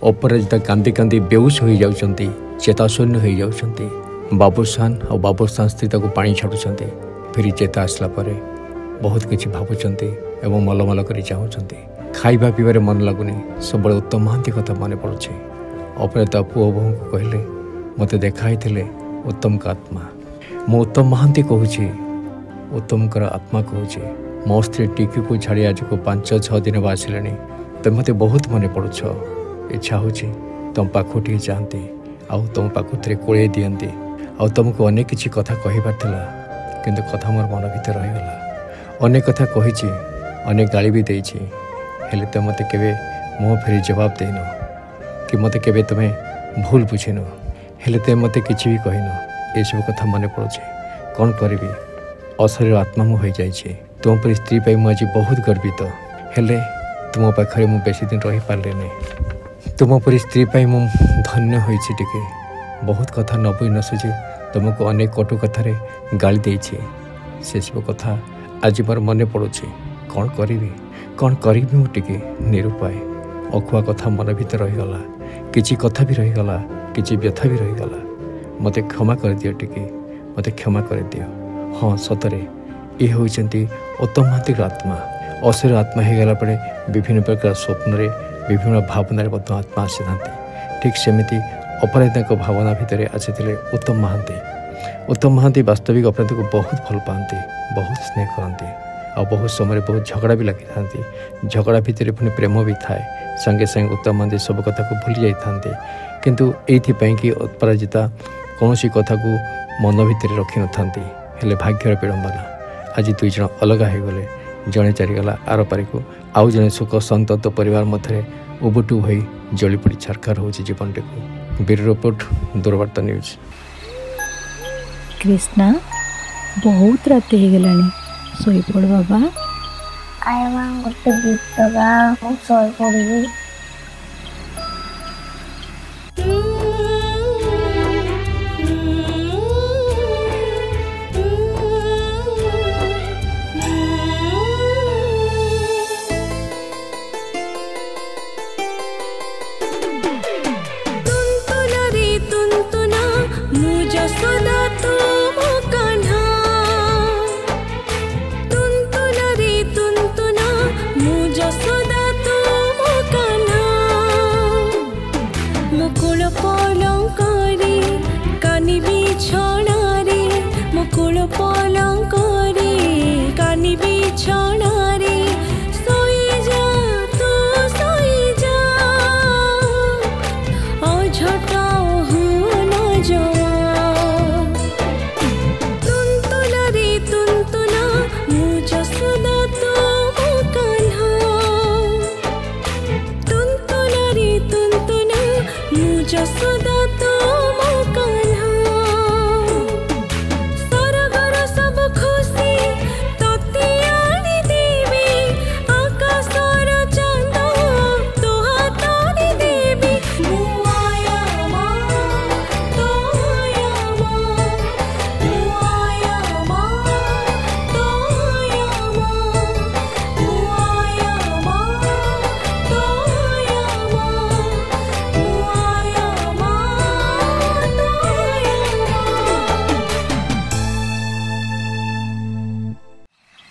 अपराजिता कांदी कांदी बेहोश हो जाउछंती, चेताशून्य हो जाउछंती। बाबूसान और बाबूसान स्थित को पानी छाड़ुछंती। फिर चेता आसला परे बहुत किछि भाबुछंती एवं मलमल करी चाहुछंती। खाइबा पीबारे मन लगुनी, सब उत्तम महांती कथा मन पड़ुछि। अपराजिता पुओ बोहू को कहले, मते देखाई थिले उत्तम का आत्मा। मु उत्तम महांती कहूछि, उत्तम कर आत्मा कहूछि। मो स्त्री टिकी को छाड़ी आज को 5-6 दिन आसिले, तो मते बहुत मन पड़ुछ। इच्छा होछि तुम पाखु टे जाती आउ तुम पाखु थे कोड़े दियंती आउ तुमको अनेक किछि कथा कहिबार थिला, किंतु कथा मोर मन भीतर रहीगला। अनेक कथा कहिछि, अनेक गाली भी देछि, हेले तो मते केबे मुँह फेरी जवाब देनु कि मते केबे तुम्हें भूल बुझिनु, हेले तो मते किछि भी कहिनु। ये सब कथा मन पड़ुछि, कौन करिबी। अशरीर आत्मा मु हो जाइछि। तुम पर स्त्री पाई मु आज बहुत गर्वित, हेले तुम पाखरे मु बेसी दिन रही पारले नहीं। तुम पर स्त्री पाई मु धन्य होइछि। टिके बहुत कथा न बुझ न सुझी तुमको अनेक कटु कथारे गाली देइछि। से सब कथा आज मोर मन पड़ुछि। कौन करिबी मु टिके निरुपाय। अखुआ कथा मन भीतर रहीगला, किछि कथा भी रहीगला, किछि व्यथा भी रहीगला। मते क्षमा कर दियो टिके, मते क्षमा कर दियो। हाँ सतरे ये होइछंती उत्तम महांती आत्मा। अशरीर आत्मा हो गला पड़े विभिन्न प्रकार स्वप्न विभिन्न भावना आत्मा आसी था। ठीक सेमती अपराजिता भावना भितर आसी उत्तम महांती। उत्तम महांती वास्तविक अपराधी को बहुत भल पाती, बहुत स्नेह करती और बहुत समय बहुत झगड़ा भी लगी था। झगड़ा भितर पुणी प्रेम भी थाए। संगे संगे उत्तम महांती सब कथा को भूली जाती, किंतु एइथिपाई कि अपराजिता कौन कथा को मन भितर रखी न थांती। हेले भाग्यर विडंबना आज 2 जन अलग हो गले। जड़े चारिगला आर पारी को आउ जड़े सुख संतत परिवार मध्य उबुटू हो जली पड़ी छारखार हो जीवन टी को। Bureau report, Doorvarta news. Krishna बहुत रात हो गलानी, सोई पड़ बाबा। आय मां गोटे गीत गा, मु सोई पड़िबी।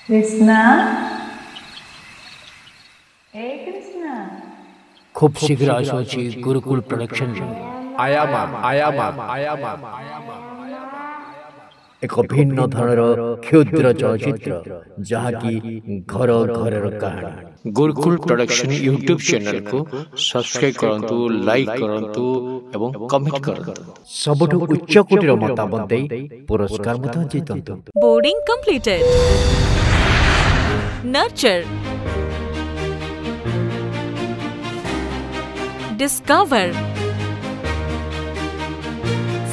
कृष्णा, ए कृष्णा खूब शीघ्र आसुची गुरुकुल प्रोडक्शन आया माम एक भिन्न धरर क्षुद्र चलचित्र जहाँकि घर घर कहानी। गुरुकुल प्रोडक्शन यूट्यूब चैनल को सब्सक्राइब करंतु, लाइक करंतु एवं कमेंट करंतु। सबुठु उच्च कोटिर मतामत देई पुरस्कार मत जीतंतु। Boarding completed. Nurture, discover,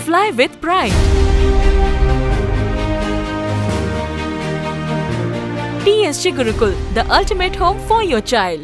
fly with pride. TSG Gurukul, the ultimate home for your child.